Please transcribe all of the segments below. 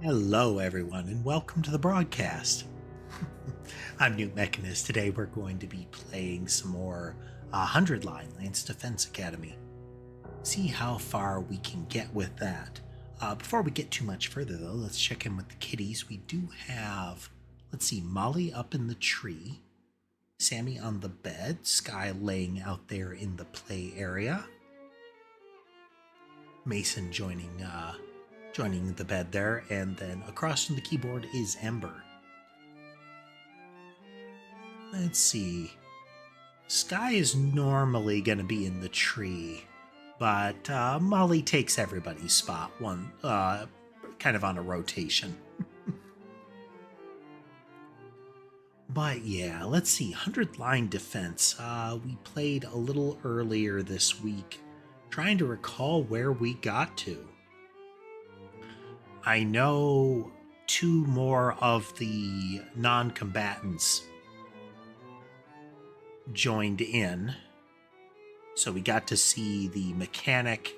Hello, everyone, and welcome to the broadcast. I'm newtmechanist. Today, we're going to be playing some more 100 Line Lance Defense Academy. See how far we can get with that. Before we get too much further, though, let's check in with the kitties. We do have, let's see, Molly up in the tree, Sammy on the bed, Sky laying out there in the play area, Mason joining the bed there, and then across from the keyboard is Ember. Let's see. Sky is normally going to be in the tree, but Molly takes everybody's spot, one kind of on a rotation. But yeah, let's see. 100 Line Defense. We played a little earlier this week, trying to recall where we got to. I know two more of the non-combatants joined in, so we got to see the mechanic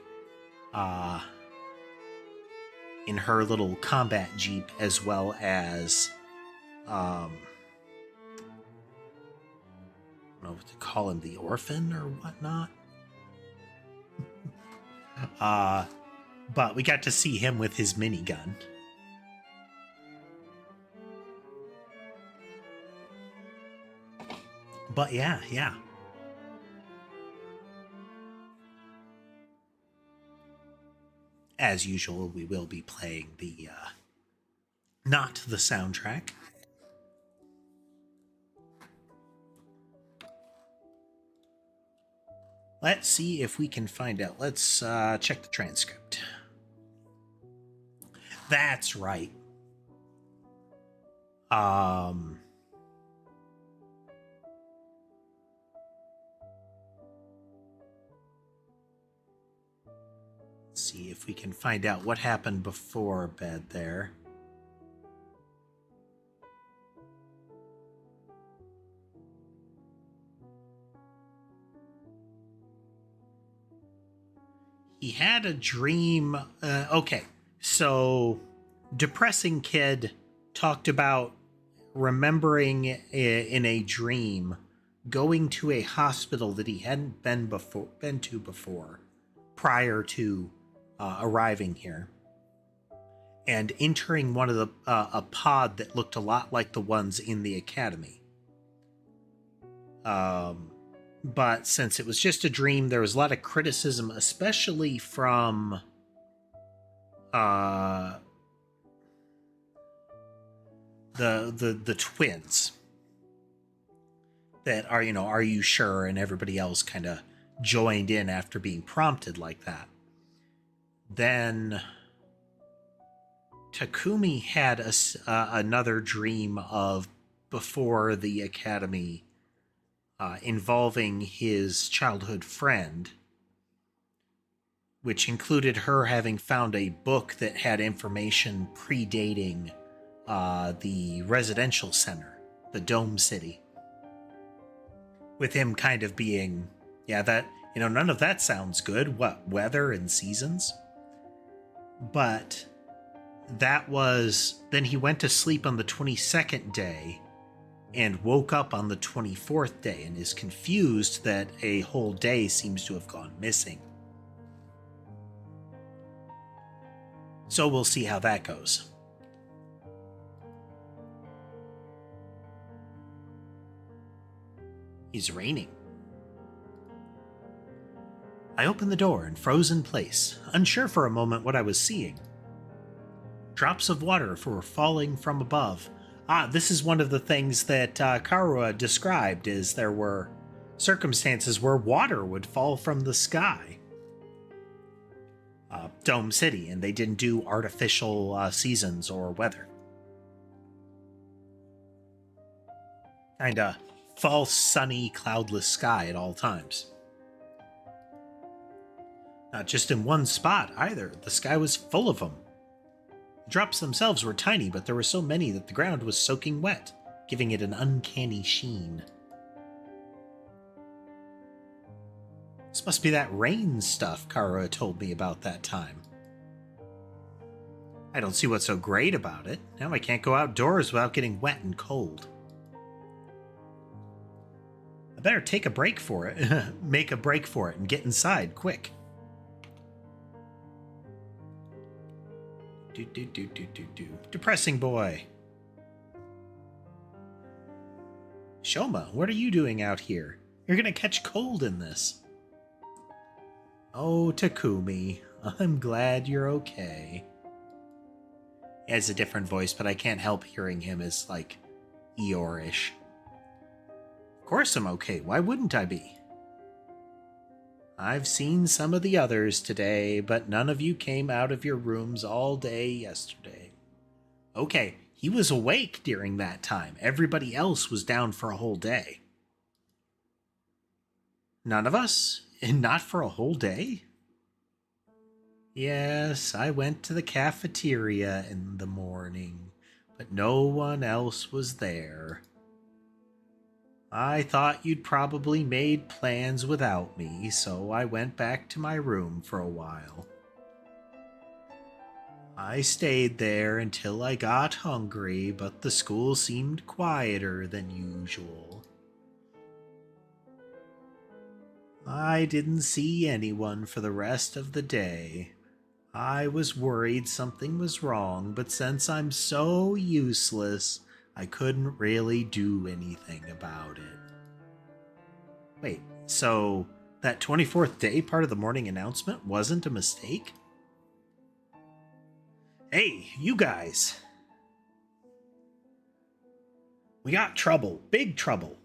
in her little combat jeep, as well as I don't know what to call him, the orphan or whatnot. But we got to see him with his minigun. But yeah. As usual, we will be playing the, not the soundtrack. Let's see if we can find out. Let's check the transcript. That's right. Let's see if we can find out what happened before bed there. He had a dream. Okay, so depressing kid talked about remembering in a dream going to a hospital that he hadn't been to before prior to arriving here, and entering one of the a pod that looked a lot like the ones in the academy. But since it was just a dream, there was a lot of criticism, especially from the twins, that are you sure? And everybody else kind of joined in after being prompted like that. Then Takumi had another dream of before the academy, involving his childhood friend, which included her having found a book that had information predating the residential center, the Dome City. With him kind of being, none of that sounds good. What, weather and seasons? But that was, then he went to sleep on the 22nd day and woke up on the 24th day and is confused that a whole day seems to have gone missing. So we'll see how that goes. It's raining. I opened the door and froze in place, unsure for a moment what I was seeing. Drops of water were falling from above. This is one of the things that Karua described, is there were circumstances where water would fall from the sky. Dome City, and they didn't do artificial seasons or weather. Kinda false, sunny, cloudless sky at all times. Not just in one spot, either. The sky was full of them. The drops themselves were tiny, but there were so many that the ground was soaking wet, giving it an uncanny sheen. This must be that rain stuff Kara told me about that time. I don't see what's so great about it. Now I can't go outdoors without getting wet and cold. I better take a break for it. Make a break for it and get inside, quick. Depressing boy. Shoma, what are you doing out here? You're gonna catch cold in this. Oh, Takumi, I'm glad you're okay. He has a different voice, but I can't help hearing him as, like, Eeyore-ish. Of course I'm okay. Why wouldn't I be? I've seen some of the others today, but none of you came out of your rooms all day yesterday. Okay, he was awake during that time. Everybody else was down for a whole day. None of us? And not for a whole day? Yes, I went to the cafeteria in the morning, but no one else was there. I thought you'd probably made plans without me, so I went back to my room for a while. I stayed there until I got hungry, but the school seemed quieter than usual. I didn't see anyone for the rest of the day. I was worried something was wrong, but since I'm so useless, I couldn't really do anything about it. Wait, so that 24th day part of the morning announcement wasn't a mistake? Hey, you guys! We got trouble. Big trouble.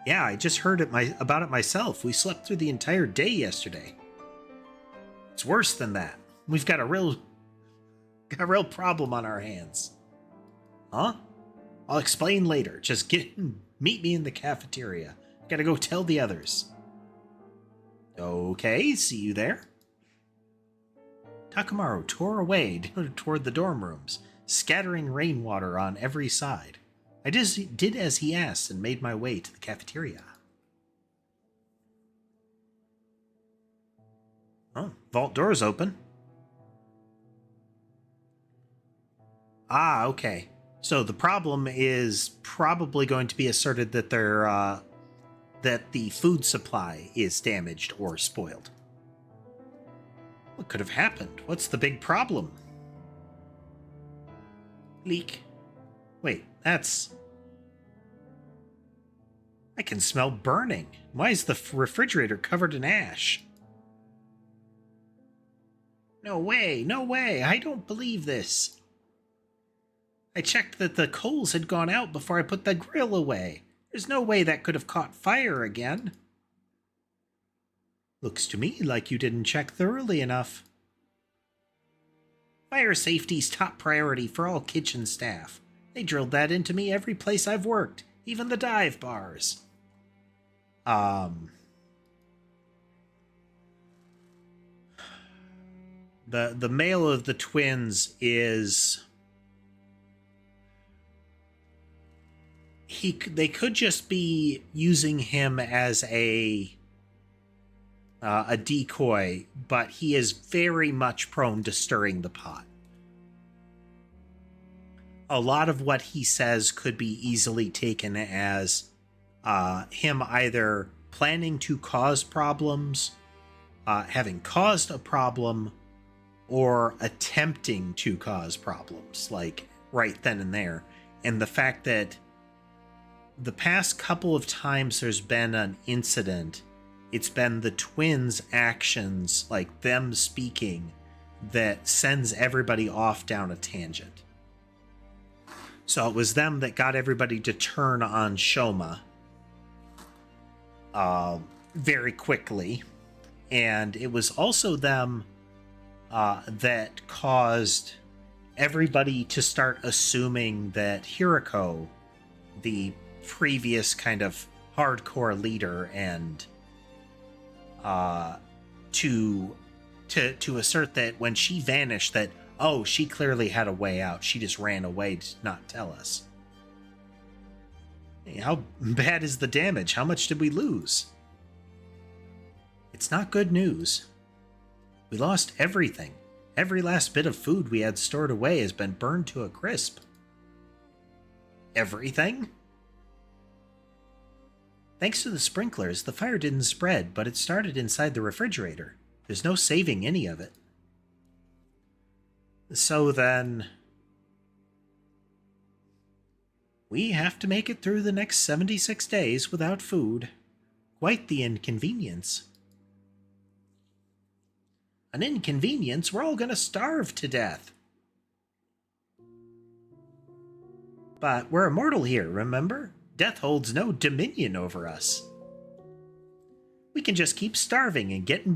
Yeah, I just heard about it myself. We slept through the entire day yesterday. It's worse than that. We've got a real problem on our hands. Huh? I'll explain later. Just meet me in the cafeteria. Gotta go tell the others. Okay, see you there. Takamaru tore away toward the dorm rooms, scattering rainwater on every side. I just did as he asked and made my way to the cafeteria. Oh, vault door's open. Ah, okay. So the problem is probably going to be asserted that that the food supply is damaged or spoiled. What could have happened? What's the big problem? Leak. Wait, that's... I can smell burning. Why is the refrigerator covered in ash? No way, no way, I don't believe this. I checked that the coals had gone out before I put the grill away. There's no way that could have caught fire again. Looks to me like you didn't check thoroughly enough. Fire safety's top priority for all kitchen staff. They drilled that into me every place I've worked, even the dive bars. The male of the twins is... They could just be using him as a decoy, but he is very much prone to stirring the pot. A lot of what he says could be easily taken as him either planning to cause problems, having caused a problem, or attempting to cause problems, like right then and there. And the fact that the past couple of times there's been an incident, it's been the twins' actions, like them speaking, that sends everybody off down a tangent. So it was them that got everybody to turn on Shoma very quickly. And it was also them that caused everybody to start assuming that Hiriko, the previous kind of hardcore leader, and to assert that when she vanished, that, oh, she clearly had a way out. She just ran away to not tell us. Hey, how bad is the damage? How much did we lose? It's not good news. We lost everything. Every last bit of food we had stored away has been burned to a crisp. Everything? Thanks to the sprinklers, the fire didn't spread, but it started inside the refrigerator. There's no saving any of it. So then, we have to make it through the next 76 days without food. Quite the inconvenience. An inconvenience? We're all gonna starve to death. But we're immortal here, remember? Death holds no dominion over us. We can just keep starving and getting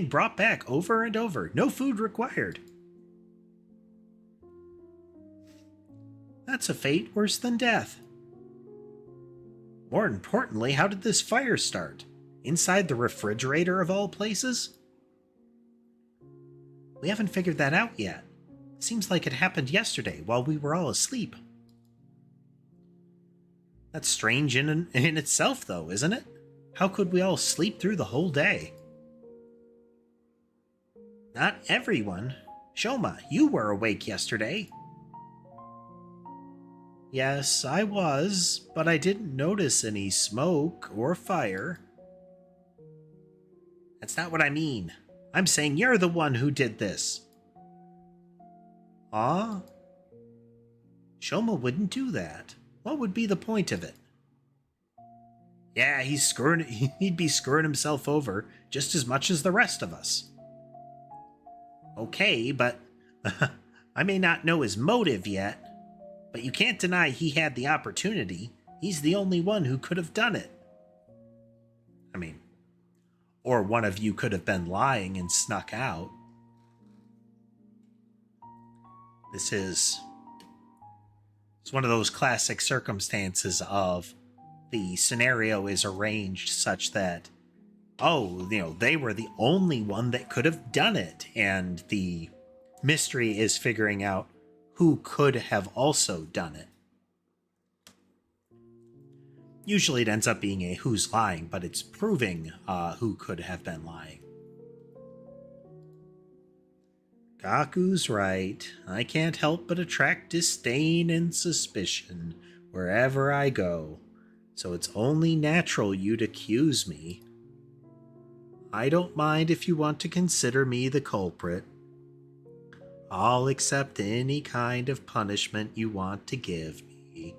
brought back over and over. No food required. That's a fate worse than death. More importantly, how did this fire start? Inside the refrigerator of all places? We haven't figured that out yet. Seems like it happened yesterday while we were all asleep. That's strange in itself, though, isn't it? How could we all sleep through the whole day? Not everyone. Shoma, you were awake yesterday. Yes, I was, but I didn't notice any smoke or fire. That's not what I mean. I'm saying you're the one who did this. Ah? Shoma wouldn't do that. What would be the point of it? Yeah, he'd be screwing himself over just as much as the rest of us. Okay, but I may not know his motive yet, but you can't deny he had the opportunity. He's the only one who could have done it. I mean, or one of you could have been lying and snuck out. It's one of those classic circumstances of the scenario is arranged such that, they were the only one that could have done it, and the mystery is figuring out who could have also done it. Usually it ends up being a who's lying, but it's proving who could have been lying. Gaku's right. I can't help but attract disdain and suspicion wherever I go, so it's only natural you'd accuse me. I don't mind if you want to consider me the culprit. I'll accept any kind of punishment you want to give me.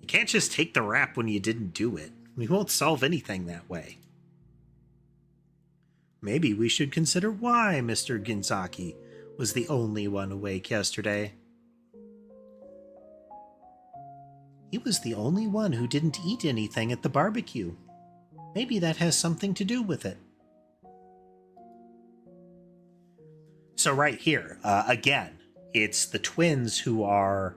You can't just take the rap when you didn't do it. We won't solve anything that way. Maybe we should consider why Mr. Ginzaki was the only one awake yesterday. He was the only one who didn't eat anything at the barbecue. Maybe that has something to do with it. So right here, again, it's the twins who are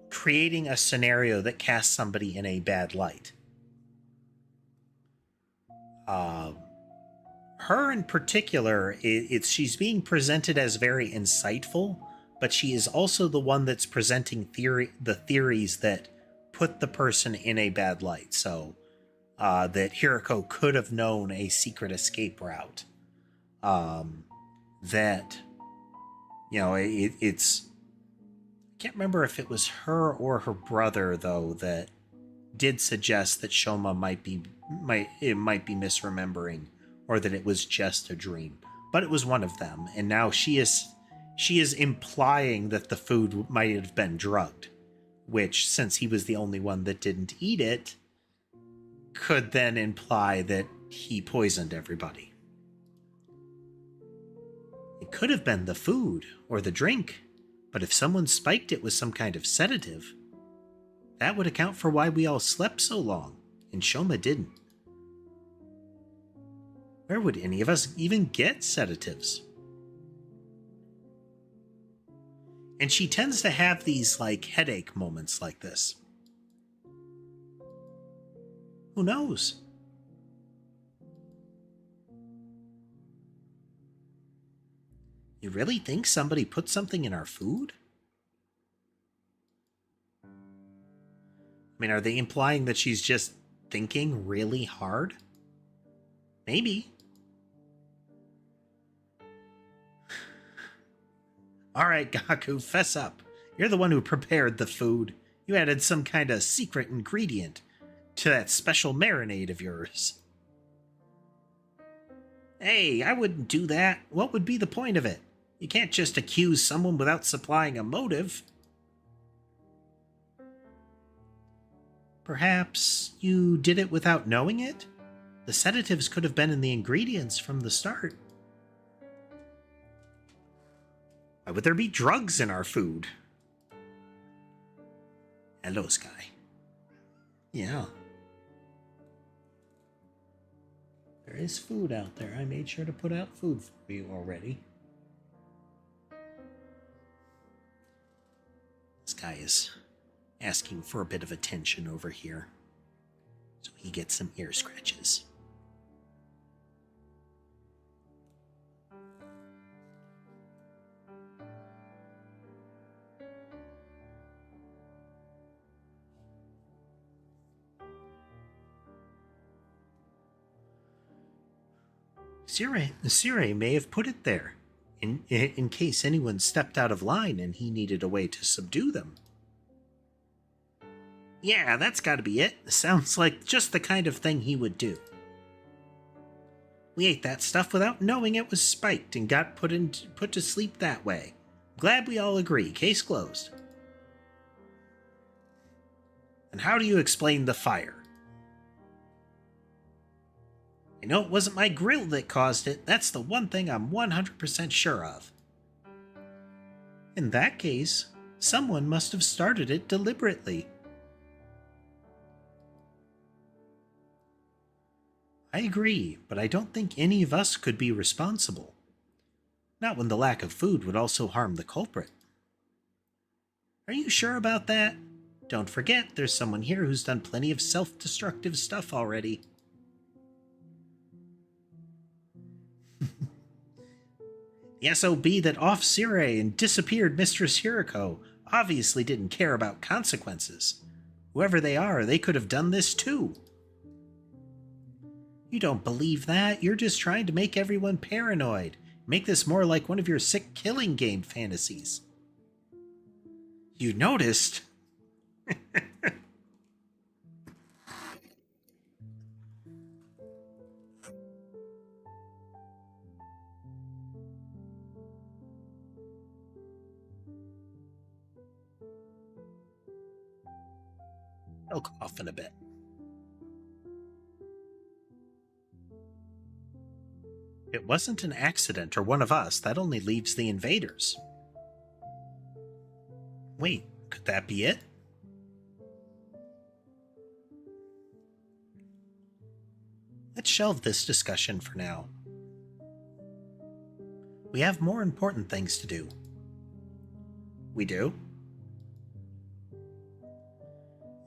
creating a scenario that casts somebody in a bad light. Her in particular, she's being presented as very insightful, but she is also the one that's presenting the theories that put the person in a bad light. So that Hiroko could have known a secret escape route. It's I can't remember if it was her or her brother though that did suggest that Shoma might be misremembering, or that it was just a dream. But it was one of them, and now she is implying that the food might have been drugged, which, since he was the only one that didn't eat it, could then imply that he poisoned everybody. It could have been the food or the drink, but if someone spiked it with some kind of sedative, that would account for why we all slept so long, and Shoma didn't. Where would any of us even get sedatives? And she tends to have these, headache moments like this. Who knows? You really think somebody put something in our food? I mean, are they implying that she's just thinking really hard? Maybe. All right, Gaku, fess up. You're the one who prepared the food. You added some kind of secret ingredient to that special marinade of yours. Hey, I wouldn't do that. What would be the point of it? You can't just accuse someone without supplying a motive. Perhaps you did it without knowing it? The sedatives could have been in the ingredients from the start. Why would there be drugs in our food? Hello, Sky. Yeah. There is food out there. I made sure to put out food for you already. This guy is asking for a bit of attention over here, so he gets some ear scratches. Sire may have put it there, in case anyone stepped out of line and he needed a way to subdue them. Yeah, that's gotta be it. Sounds like just the kind of thing he would do. We ate that stuff without knowing it was spiked and got put to sleep that way. Glad we all agree. Case closed. And how do you explain the fire? I know it wasn't my grill that caused it. That's the one thing I'm 100% sure of. In that case, someone must have started it deliberately. I agree, but I don't think any of us could be responsible. Not when the lack of food would also harm the culprit. Are you sure about that? Don't forget, there's someone here who's done plenty of self-destructive stuff already. The SOB that off Sire and disappeared Mistress Hiriko obviously didn't care about consequences. Whoever they are, they could have done this too. You don't believe that? You're just trying to make everyone paranoid. Make this more like one of your sick killing game fantasies. You noticed? I'll cough in a bit. It wasn't an accident or one of us. That only leaves the invaders. Wait, could that be it? Let's shelve this discussion for now. We have more important things to do. We do?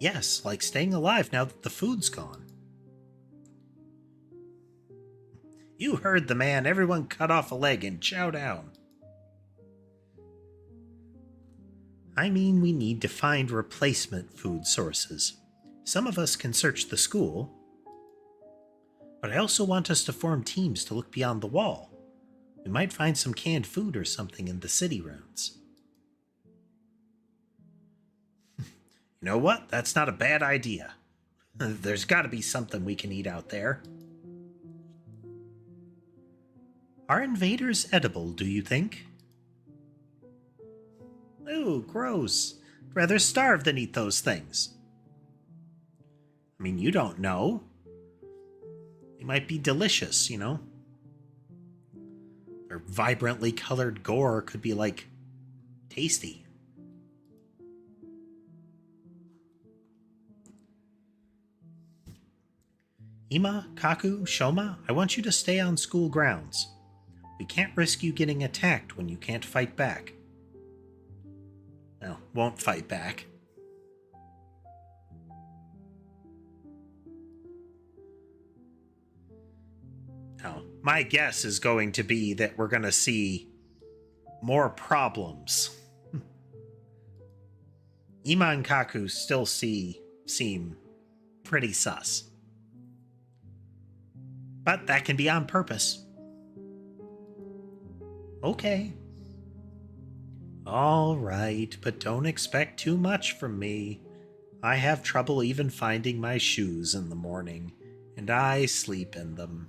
Yes, like staying alive now that the food's gone. You heard the man. Everyone cut off a leg and chow down. I mean, we need to find replacement food sources. Some of us can search the school, but I also want us to form teams to look beyond the wall. We might find some canned food or something in the city rounds. You know what? That's not a bad idea. There's got to be something we can eat out there. Are invaders edible, do you think? Ooh, gross. I'd rather starve than eat those things. I mean, you don't know. They might be delicious, you know? Their vibrantly colored gore could be, like, tasty. Ima, Kaku, Shoma, I want you to stay on school grounds. We can't risk you getting attacked when you can't fight back. Well, won't fight back. Now, my guess is going to be that we're going to see more problems. Ima and Kaku still seem pretty sus. But that can be on purpose. Okay. All right, but don't expect too much from me. I have trouble even finding my shoes in the morning, and I sleep in them.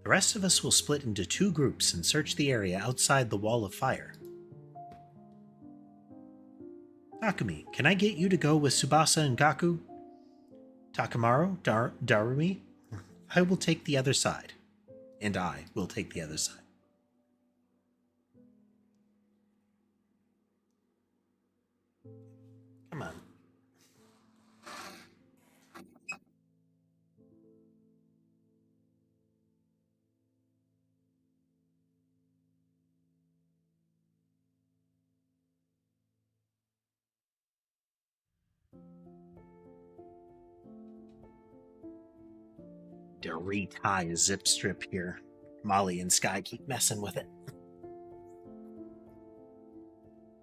The rest of us will split into 2 groups and search the area outside the wall of fire. Takumi, can I get you to go with Tsubasa and Gaku? Takamaru, Darumi, I will take the other side. And I will take the other side. Come on. To retie a zip strip here. Molly and Sky keep messing with it.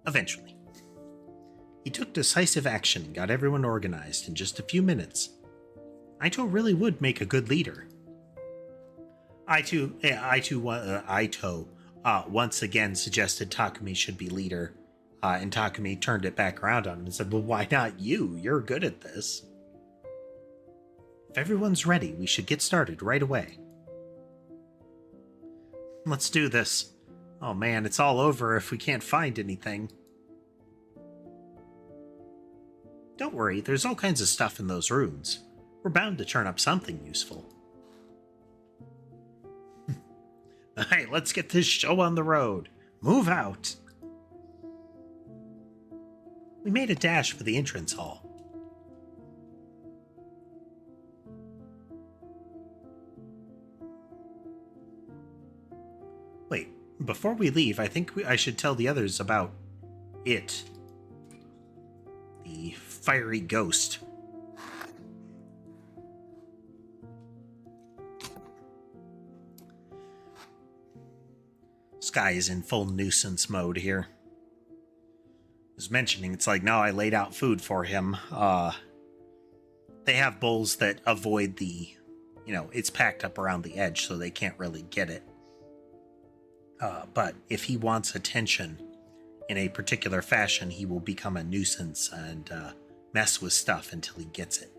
Eventually. He took decisive action and got everyone organized in just a few minutes. Aito really would make a good leader. Aito once again suggested Takumi should be leader, and Takumi turned it back around on him and said, well, why not you? You're good at this. If everyone's ready, we should get started right away. Let's do this. Oh man, it's all over if we can't find anything. Don't worry, there's all kinds of stuff in those runes. We're bound to turn up something useful. Hey, let's get this show on the road. Move out. We made a dash for the entrance hall. Wait, before we leave, I think I should tell the others about it. The fiery ghost. Sky is in full nuisance mode here. I was mentioning, it's like, no, I laid out food for him. They have bowls that avoid the, it's packed up around the edge, so they can't really get it. But if he wants attention in a particular fashion, he will become a nuisance and mess with stuff until he gets it.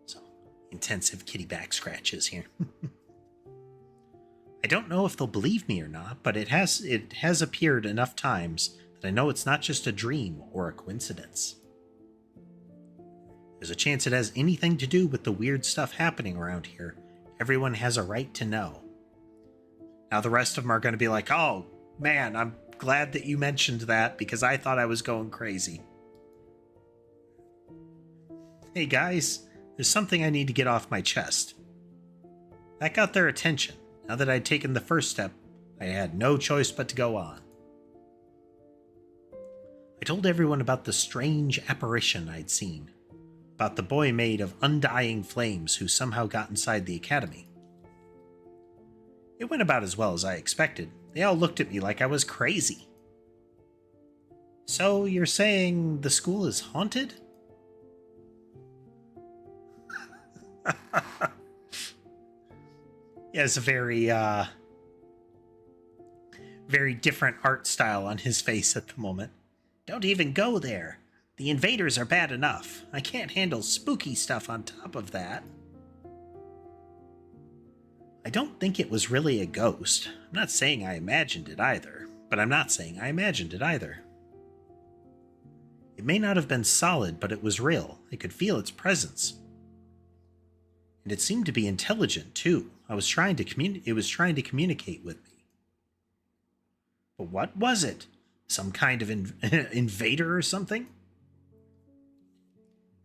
So, intensive kitty back scratches here. I don't know if they'll believe me or not, but it has appeared enough times that I know it's not just a dream or a coincidence. There's a chance it has anything to do with the weird stuff happening around here. Everyone has a right to know. Now the rest of them are going to be like, oh, man, I'm glad that you mentioned that because I thought I was going crazy. Hey guys, there's something I need to get off my chest. That got their attention. Now that I'd taken the first step, I had no choice but to go on. I told everyone about the strange apparition I'd seen, about the boy made of undying flames who somehow got inside the academy. It went about as well as I expected. They all looked at me like I was crazy. So you're saying the school is haunted? He has a very different art style on his face at the moment. Don't even go there. The invaders are bad enough. I can't handle spooky stuff on top of that. I don't think it was really a ghost. I'm not saying I imagined it either, but I'm not saying I imagined it either. It may not have been solid, but it was real. I could feel its presence. And it seemed to be intelligent, too. It was trying to communicate with me. But what was it? Some kind of invader or something?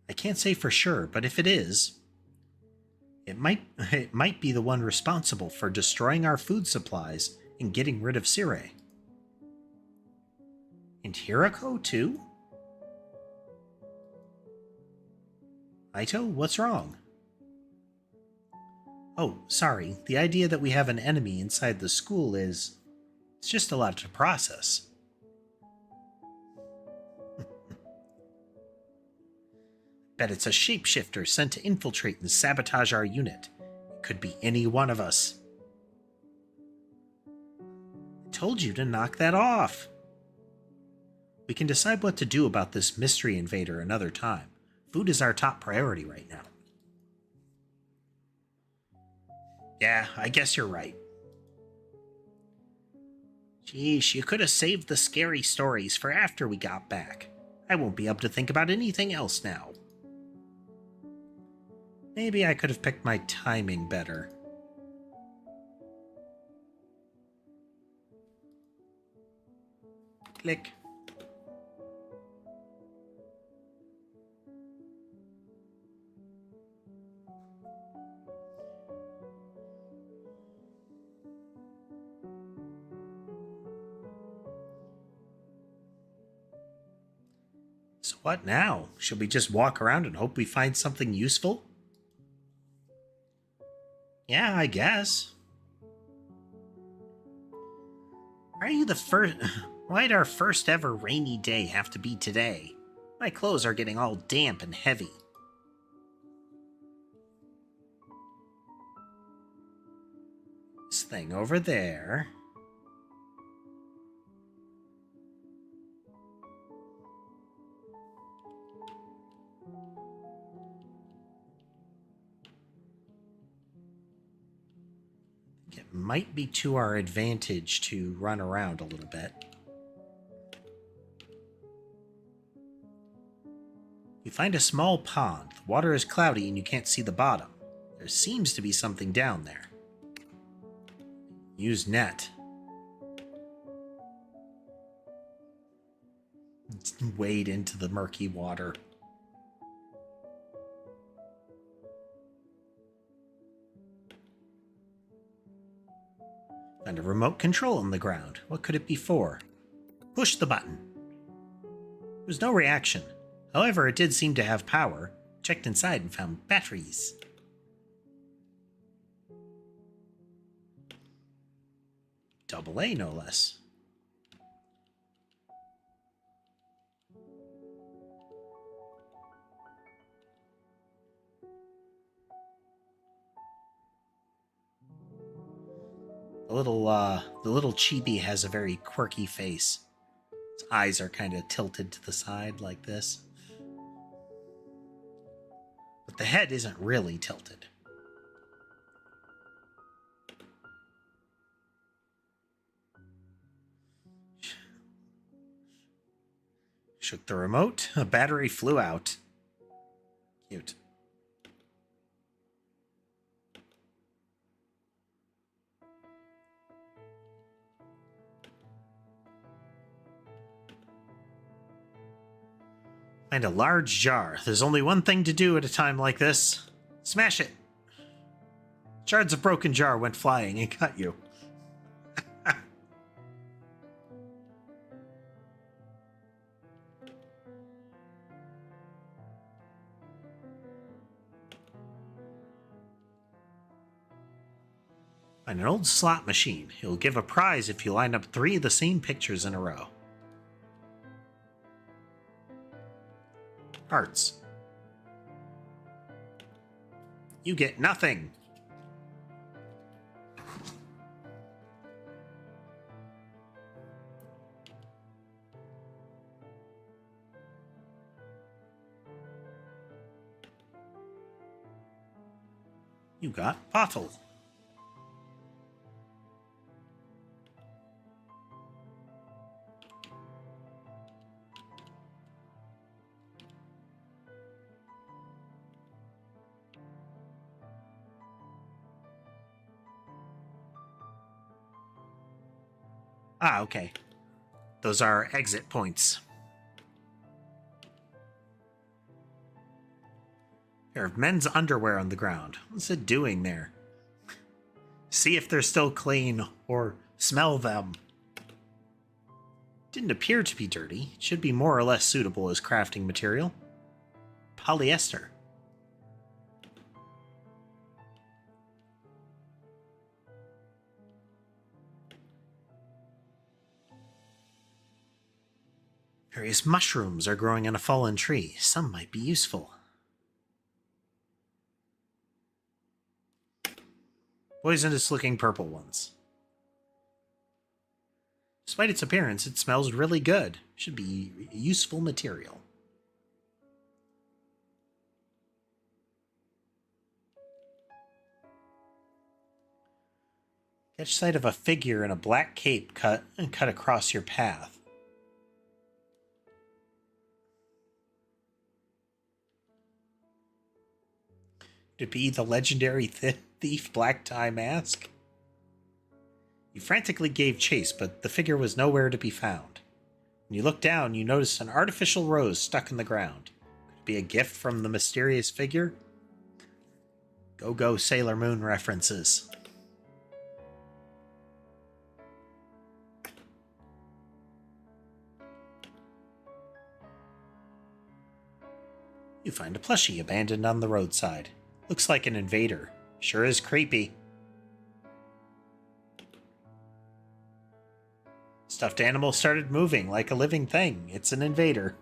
I can't say for sure, but if it is, it might be the one responsible for destroying our food supplies and getting rid of Sire. And Hirako, too? Aito, what's wrong? Oh, sorry. The idea that we have an enemy inside the school it's just a lot to process. Bet it's a shapeshifter sent to infiltrate and sabotage our unit. Could be any one of us. I told you to knock that off. We can decide what to do about this mystery invader another time. Food is our top priority right now. Yeah, I guess you're right. Geesh, you could have saved the scary stories for after we got back. I won't be able to think about anything else now. Maybe I could have picked my timing better. Click. So what now? Should we just walk around and hope we find something useful? Yeah, I guess. Why'd our first ever rainy day have to be today? My clothes are getting all damp and heavy. This thing over there. It might be to our advantage to run around a little bit. You find a small pond. The water is cloudy and you can't see the bottom. There seems to be something down there. Use net. Wade into the murky water. Find a remote control on the ground. What could it be for? Push the button. There was no reaction. However, it did seem to have power. Checked inside and found batteries. AA, no less. The little chibi has a very quirky face. His eyes are kind of tilted to the side like this. But the head isn't really tilted. Shook the remote. A battery flew out. Cute. Find a large jar. There's only one thing to do at a time like this. Smash it. Shards of broken jar went flying and cut you. Find an old slot machine. It'll give a prize if you line up 3 of the same pictures in a row. Hearts. You get nothing. You got bottle. Ah, okay. Those are exit points. Pair of men's underwear on the ground. What's it doing there? See if they're still clean, or smell them. Didn't appear to be dirty. It should be more or less suitable as crafting material. Polyester. Various mushrooms are growing on a fallen tree. Some might be useful. Poisonous-looking purple ones. Despite its appearance, it smells really good. Should be a useful material. Catch sight of a figure in a black cape cut across your path. Could it be the legendary thief Black Tie Mask? You frantically gave chase, but the figure was nowhere to be found. When you looked down, you noticed an artificial rose stuck in the ground. Could it be a gift from the mysterious figure? Go Sailor Moon references. You find a plushie abandoned on the roadside. Looks like an invader. Sure is creepy. Stuffed animal started moving like a living thing. It's an invader.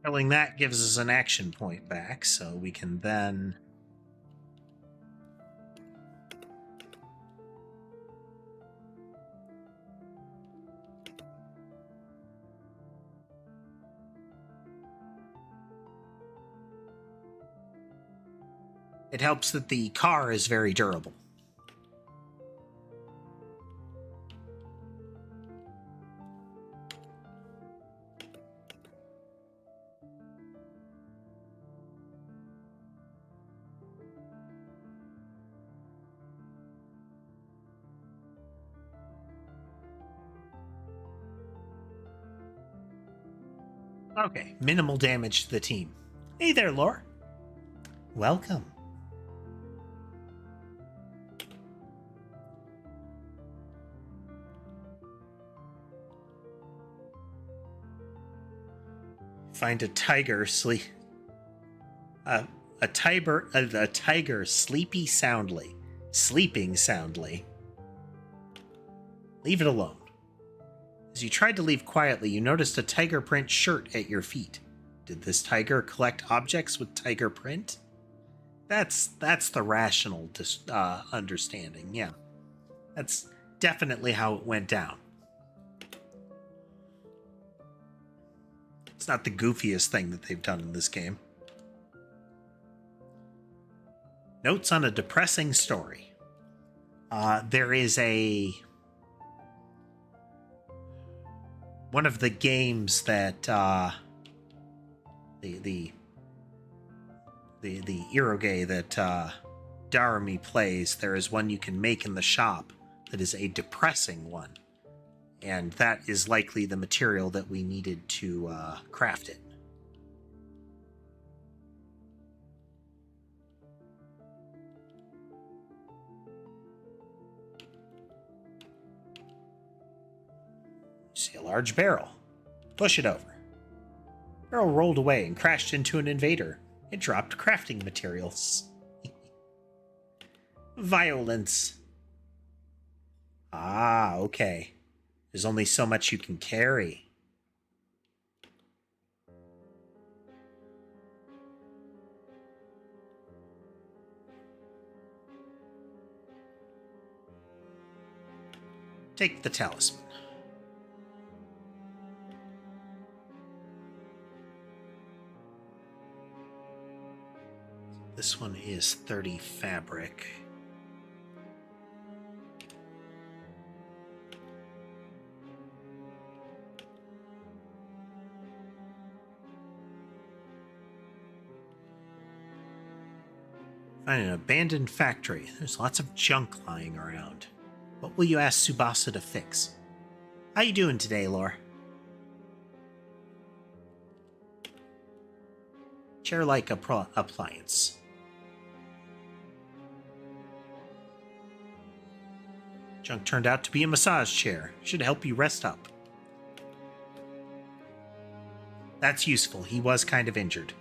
Killing that gives us an action point back, so we can then... It helps that the car is very durable. Okay, minimal damage to the team. Hey there, Lore. Welcome. Find a tiger a tiger sleeping soundly. Leave it alone. As you tried to leave quietly, you noticed a tiger print shirt at your feet. Did this tiger collect objects with tiger print? That's the rational understanding, yeah. That's definitely how it went down. It's not the goofiest thing that they've done in this game. Notes on a depressing story. There is one of the games that the eroge that Darami plays, there is one you can make in the shop that is a depressing one. And that is likely the material that we needed to craft it. See a large barrel. Push it over. Barrel rolled away and crashed into an invader. It dropped crafting materials. Violence. Ah, okay. There's only so much you can carry. Take the talisman. This one is 30 fabric. Find an abandoned factory. There's lots of junk lying around. What will you ask Tsubasa to fix? How you doing today, Lore? Chair-like appliance. Junk turned out to be a massage chair. Should help you rest up. That's useful. He was kind of injured.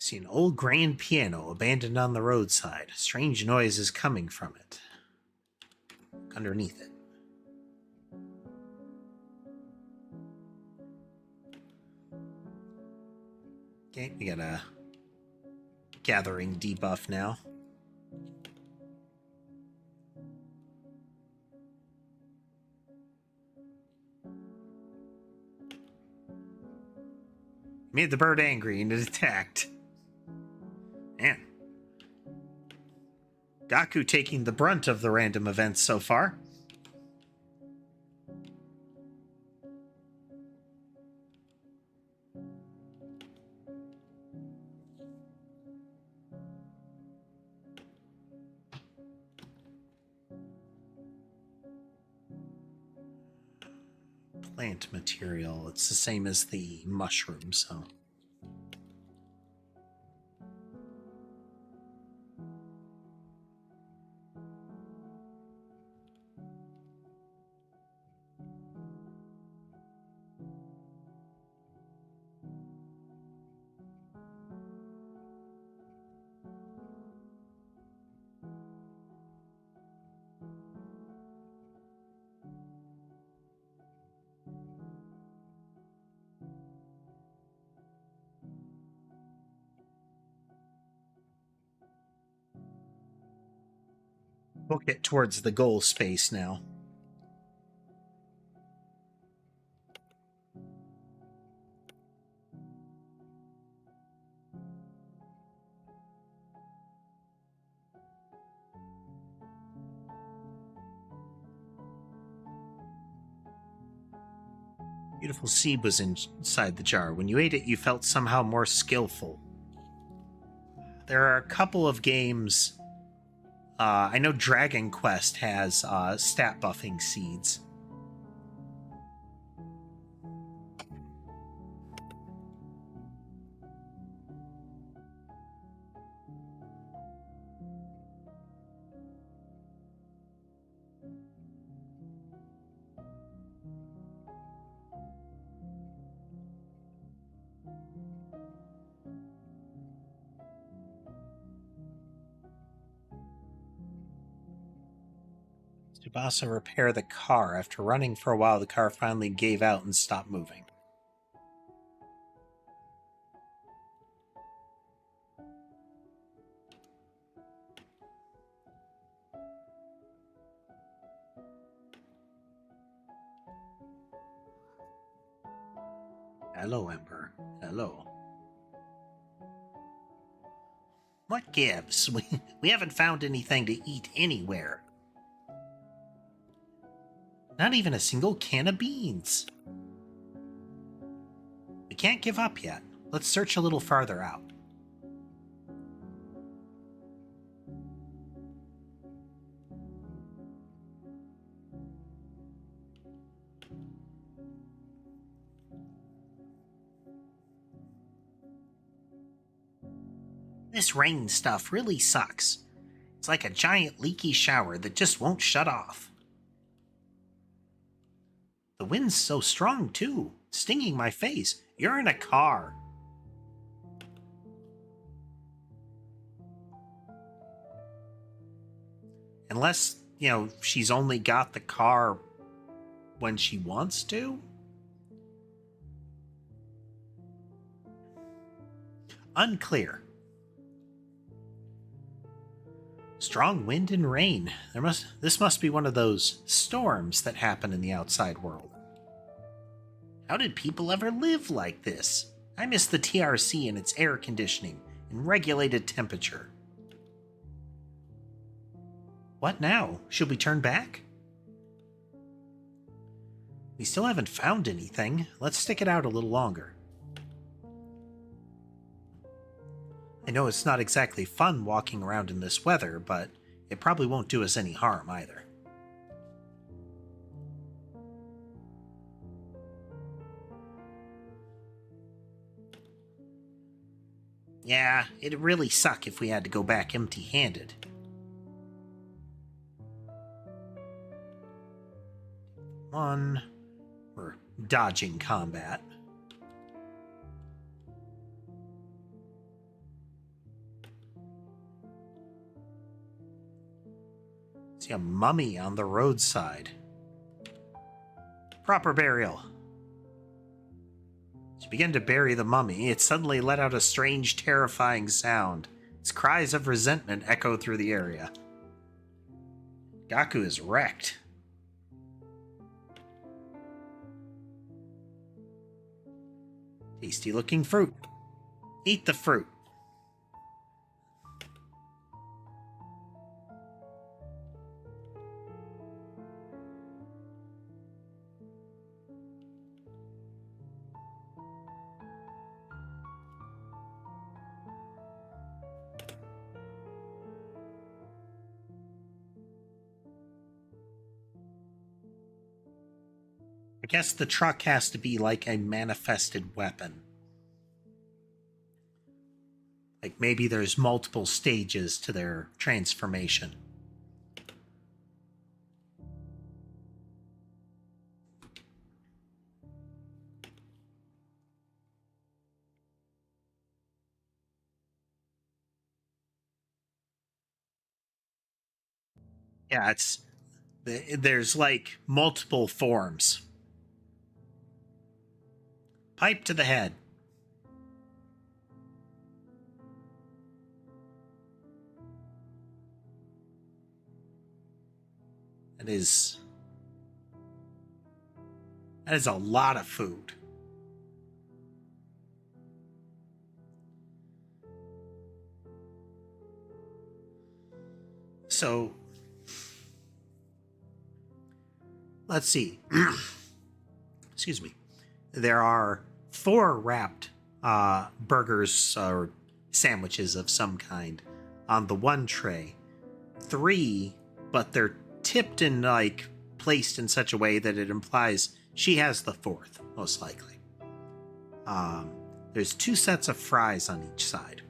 See an old grand piano abandoned on the roadside. Strange noise is coming from it. Look underneath it. Okay, we got a gathering debuff now. Made the bird angry and it attacked. Man. Gaku taking the brunt of the random events so far. Plant material. It's the same as the mushroom, so... Book it towards the goal space now. Beautiful seed was inside the jar. When you ate it, you felt somehow more skillful. There are a couple of games... I know Dragon Quest has stat buffing seeds. Tsubasa repair the car. After running for a while, the car finally gave out and stopped moving. Hello, Ember. Hello. What gives? We haven't found anything to eat anywhere. Not even a single can of beans. We can't give up yet. Let's search a little farther out. This rain stuff really sucks. It's like a giant leaky shower that just won't shut off. The wind's so strong, too. Stinging my face. You're in a car. Unless, she's only got the car when she wants to? Unclear. Strong wind and rain. This must be one of those storms that happen in the outside world. How did people ever live like this? I miss the TRC and its air conditioning and regulated temperature. What now? Should we turn back? We still haven't found anything. Let's stick it out a little longer. I know it's not exactly fun walking around in this weather, but it probably won't do us any harm either. Yeah, it'd really suck if we had to go back empty-handed. We're dodging combat. See a mummy on the roadside. Proper burial. As you begin to bury the mummy, it suddenly let out a strange, terrifying sound. Its cries of resentment echo through the area. Gaku is wrecked. Tasty looking fruit. Eat the fruit. I guess the truck has to be like a manifested weapon. Like maybe there's multiple stages to their transformation. Yeah, there's like multiple forms. Pipe to the head. That is a lot of food. So, let's see. Excuse me. There are 4 wrapped burgers or sandwiches of some kind on the one tray. 3, but they're tipped and like placed in such a way that it implies she has the 4th, most likely. There's 2 sets of fries on each side.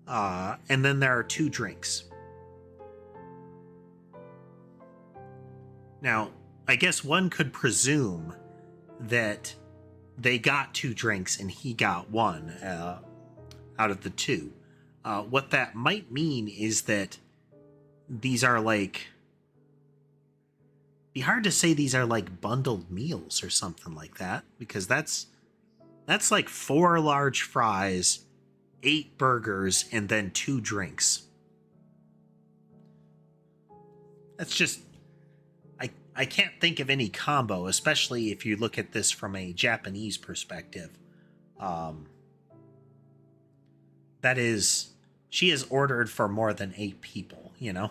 And then there are 2 drinks. Now, I guess one could presume that they got 2 drinks and he got 1 out of the 2. What that might mean is that these are like... It'd be hard to say these are like bundled meals or something like that, because that's like 4 large fries, 8 burgers, and then 2 drinks. That's just... I can't think of any combo, especially if you look at this from a Japanese perspective. That is... She has ordered for more than 8 people, you know?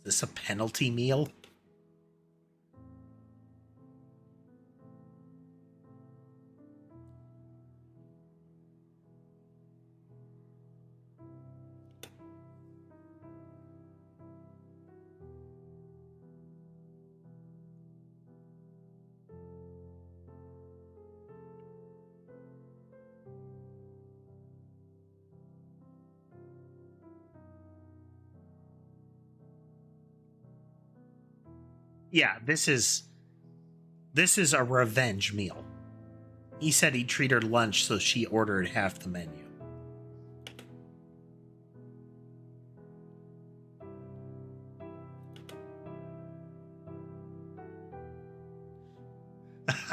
Is this a penalty meal? Yeah, this is a revenge meal. He said he'd treat her to lunch, so she ordered half the menu.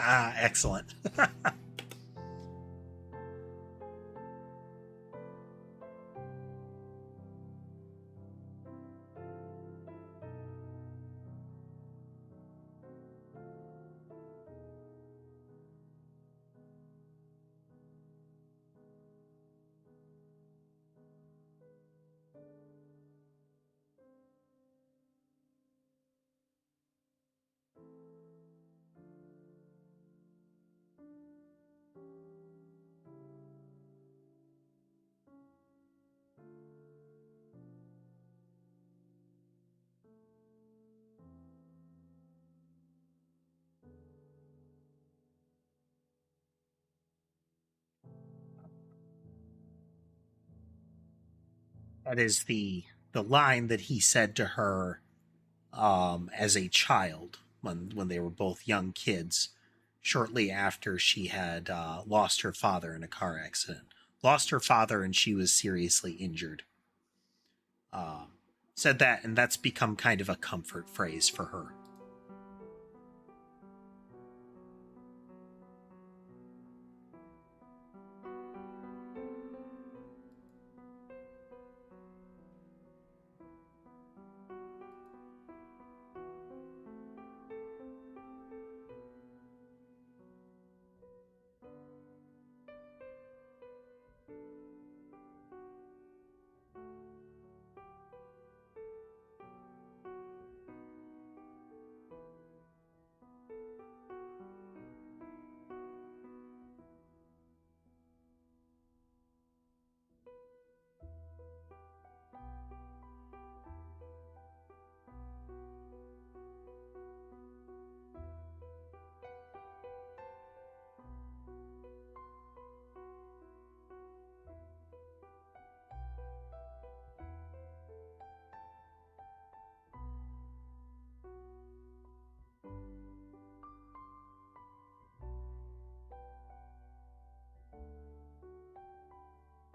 Excellent. That is the line that he said to her as a child when they were both young kids, shortly after she had lost her father in a car accident. Lost her father and she was seriously injured. Said that, and that's become kind of a comfort phrase for her.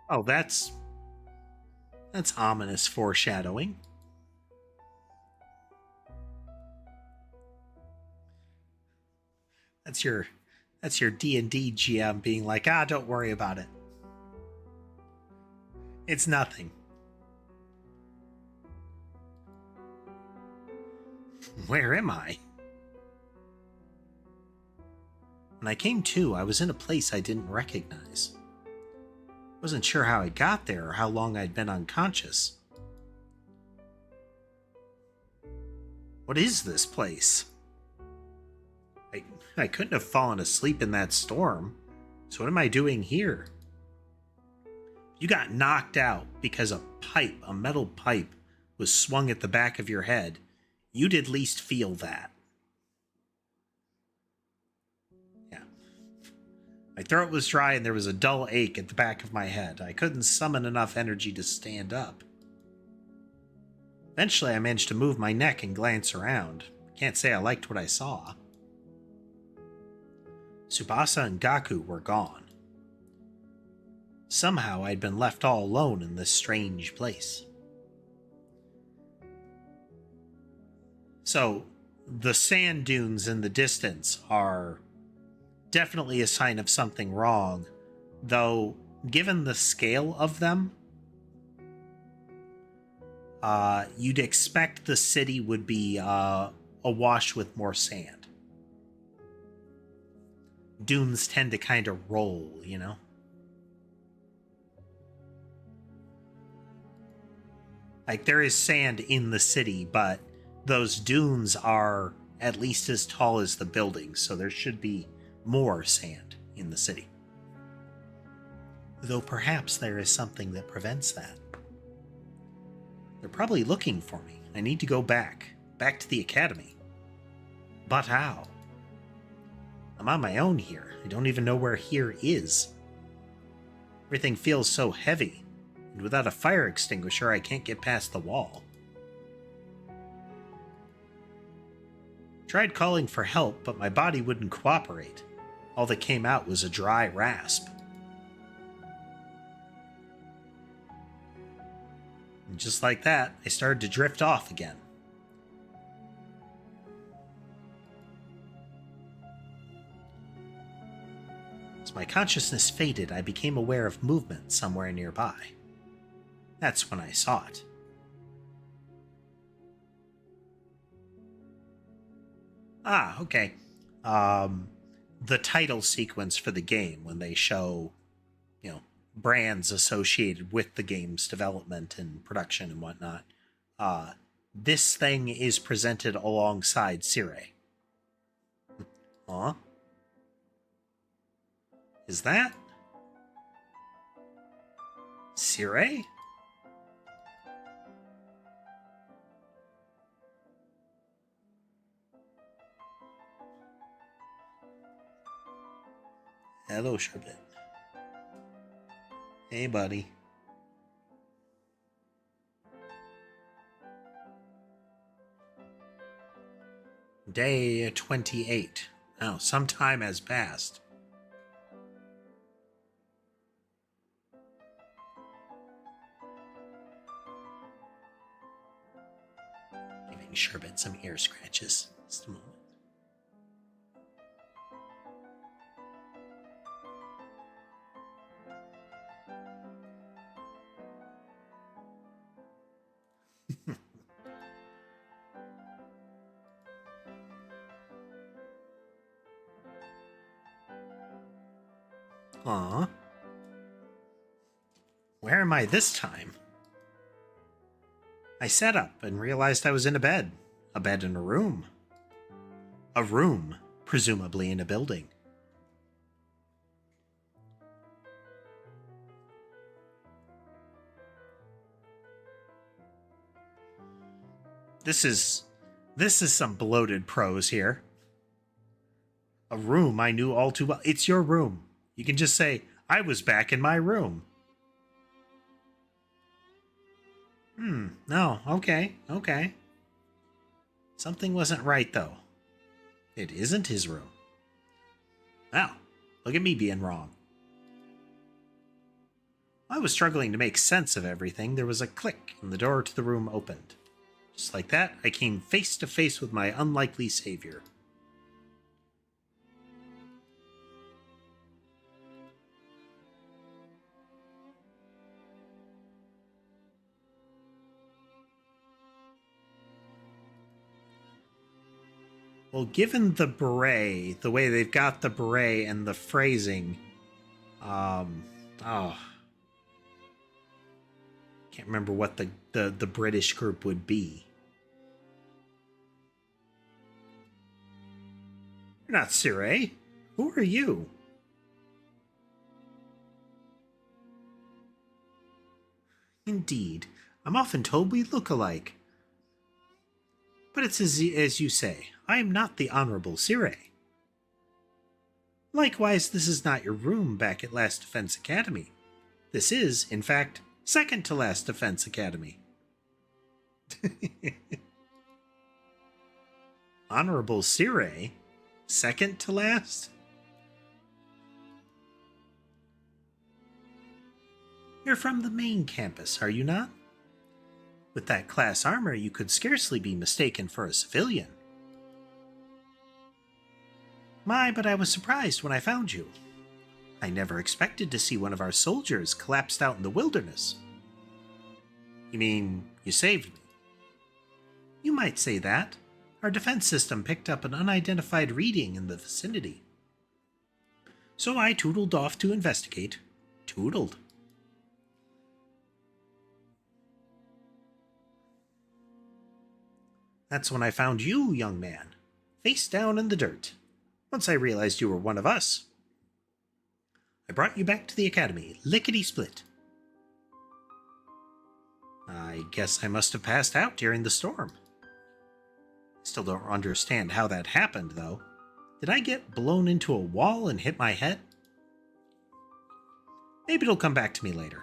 Oh, that's ominous foreshadowing. That's your D&D GM being like, don't worry about it. It's nothing. Where am I? When I came to, I was in a place I didn't recognize. Wasn't sure how I got there or how long I'd been unconscious. What is this place? I couldn't have fallen asleep in that storm, so what am I doing here? You got knocked out because a metal pipe, was swung at the back of your head. You'd at least feel that. Yeah. My throat was dry and there was a dull ache at the back of my head. I couldn't summon enough energy to stand up. Eventually, I managed to move my neck and glance around. Can't say I liked what I saw. Tsubasa and Gaku were gone. Somehow I'd been left all alone in this strange place. So, the sand dunes in the distance are definitely a sign of something wrong, though given the scale of them, you'd expect the city would be awash with more sand. Dunes tend to kind of roll, you know? Like, there is sand in the city, but those dunes are at least as tall as the buildings, so there should be more sand in the city. Though perhaps there is something that prevents that. They're probably looking for me. I need to go back to the academy. But how? I'm on my own here. I don't even know where here is. Everything feels so heavy, and without a fire extinguisher, I can't get past the wall. Tried calling for help, but my body wouldn't cooperate. All that came out was a dry rasp. And just like that, I started to drift off again. As my consciousness faded, I became aware of movement somewhere nearby. That's when I saw it. Ah, okay. The title sequence for the game, when they show, brands associated with the game's development and production and whatnot, this thing is presented alongside Sire. Huh? Is that Sire? Hello, Sherbet. Hey, buddy. Day 28. Oh, some time has passed. Giving Sherbet some ear scratches. Just a moment. Aw. Where am I this time? I sat up and realized I was in a bed. A bed in a room. A room, presumably in a building. This is some bloated prose here. A room I knew all too well. It's your room. You can just say, I was back in my room. No, okay. Something wasn't right, though. It isn't his room. Now, look at me being wrong. I was struggling to make sense of everything. There was a click, and the door to the room opened. Just like that, I came face to face with my unlikely savior. Well, given the beret, the way they've got the beret and the phrasing, can't remember what the British group would be. You're not Sire. Who are you? Indeed. I'm often told we look alike. But it's as you say. I am not the Honorable Sire. Likewise, this is not your room back at Last Defense Academy. This is, in fact, second to Last Defense Academy. Honorable Sire? Second to last? You're from the main campus, are you not? With that class armor, you could scarcely be mistaken for a civilian. My, but I was surprised when I found you. I never expected to see one of our soldiers collapsed out in the wilderness. You mean, you saved me? You might say that. Our defense system picked up an unidentified reading in the vicinity. So I tootled off to investigate. Tootled. That's when I found you, young man, face down in the dirt. Once I realized you were one of us, I brought you back to the academy, lickety-split. I guess I must have passed out during the storm. Still don't understand how that happened, though. Did I get blown into a wall and hit my head? Maybe it'll come back to me later.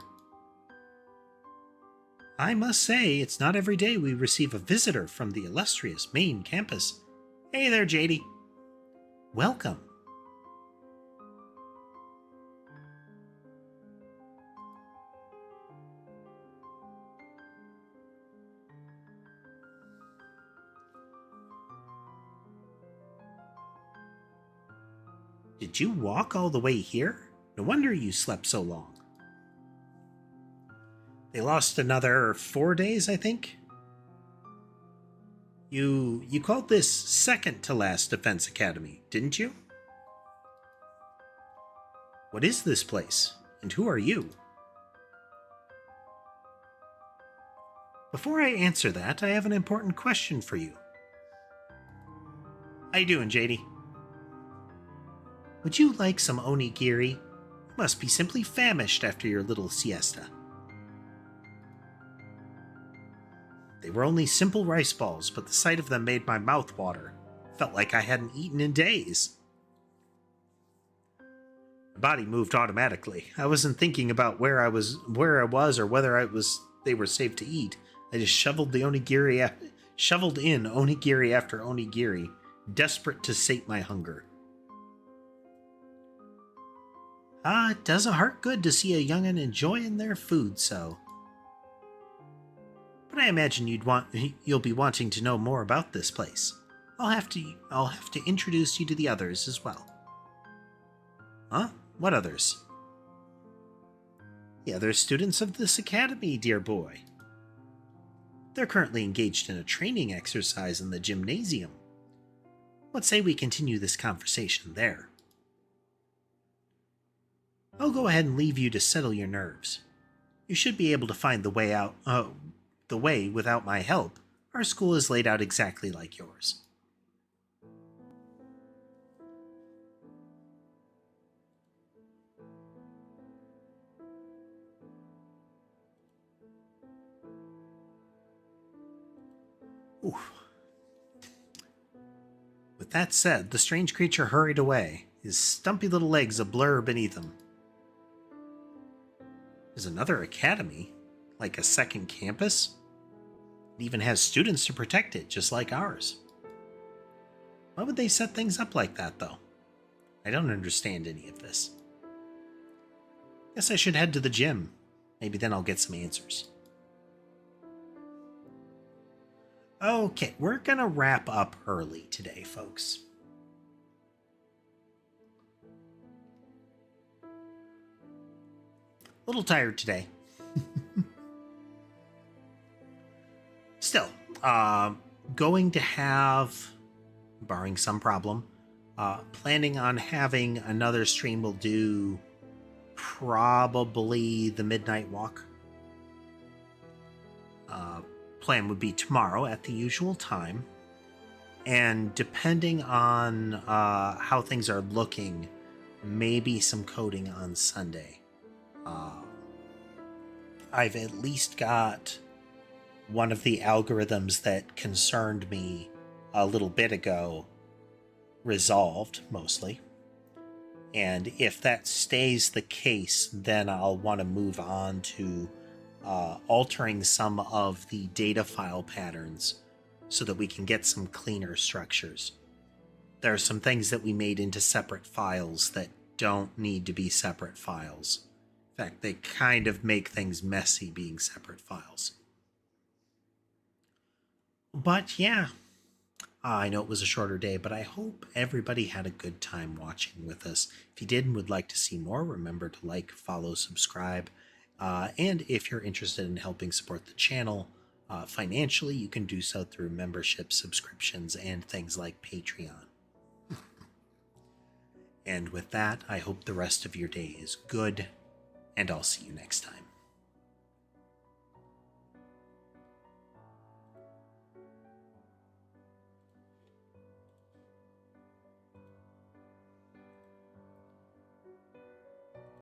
I must say, it's not every day we receive a visitor from the illustrious main campus. Hey there, JD. Welcome. Did you walk all the way here? No wonder you slept so long. They lost another 4 days, I think? You called this second to last defense academy, didn't you? What is this place? And who are you? Before I answer that, I have an important question for you. How you doing, JD? Would you like some onigiri? You must be simply famished after your little siesta. They were only simple rice balls, but the sight of them made my mouth water. Felt like I hadn't eaten in days. My body moved automatically. I wasn't thinking about where I was or whether they were safe to eat. I just shoveled in onigiri after onigiri, desperate to sate my hunger. It does a heart good to see a young'un enjoying their food so. But I imagine you'll be wanting to know more about this place. I'll have to introduce you to the others as well. Huh? What others? The other students of this academy, dear boy. They're currently engaged in a training exercise in the gymnasium. What say we continue this conversation there? I'll go ahead and leave you to settle your nerves. You should be able to find the way without my help. Our school is laid out exactly like yours. Ooh. With that said, the strange creature hurried away, his stumpy little legs a blur beneath him. There's another academy? Like a second campus? It even has students to protect it, just like ours. Why would they set things up like that, though? I don't understand any of this. Guess I should head to the gym. Maybe then I'll get some answers. Okay, we're gonna wrap up early today, folks. A little tired today. Still, going to have, barring some problem, planning on having another stream. We'll do probably the midnight walk. Plan would be tomorrow at the usual time, and depending on how things are looking, maybe some coding on Sunday. I've at least got one of the algorithms that concerned me a little bit ago resolved, mostly. And if that stays the case, then I'll want to move on to altering some of the data file patterns so that we can get some cleaner structures. There are some things that we made into separate files that don't need to be separate files. In fact, they kind of make things messy being separate files. But yeah, I know it was a shorter day, but I hope everybody had a good time watching with us. If you did and would like to see more, remember to like, follow, subscribe. And if you're interested in helping support the channel financially, you can do so through membership subscriptions and things like Patreon. And with that, I hope the rest of your day is good, and I'll see you next time.